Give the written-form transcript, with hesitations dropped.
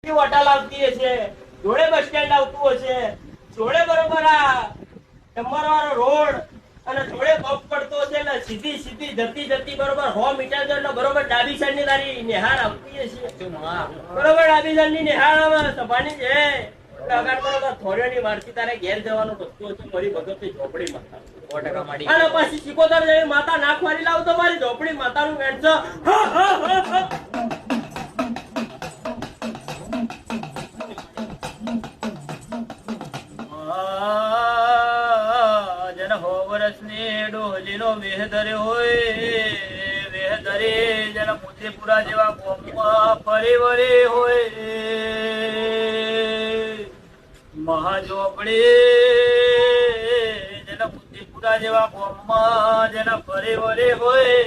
hotel આવતી હશે, જોડે બસ સ્ટેન્ડ આવતું હશે, જોડે બરોબર આ ડમર વાળો રોડ અને જોડે પગ પડતો હશે ને સીધી સીધી જતી જતી બરોબર 100 મીટર જઈને બરોબર ડાબી સાઈડ ની તારી નિહાળ આવતી હશે, બરોબર ડાબી સાઈડ ની નિહાળ આવે સભાની છે આગળ બરોબર થોડીની મારથી તારે ઘેર જવાનું વસ્તુ હશે મારી ભગતની ઝોપડી માતા અને પછી સિકોતર જેવી માતા નાક મારી લાવ તો મારી ઝોપડી માતાનું વેણસો ડોહલીનો વેહ ધરે હોય વેહ ધરે જેના મોતીપુરા જેવા ગોમમાં ફરી વળી હોય મહાજોપડી જેના મોતીપુરા જેવા ગોમમાં જેના ફરી વળી હોય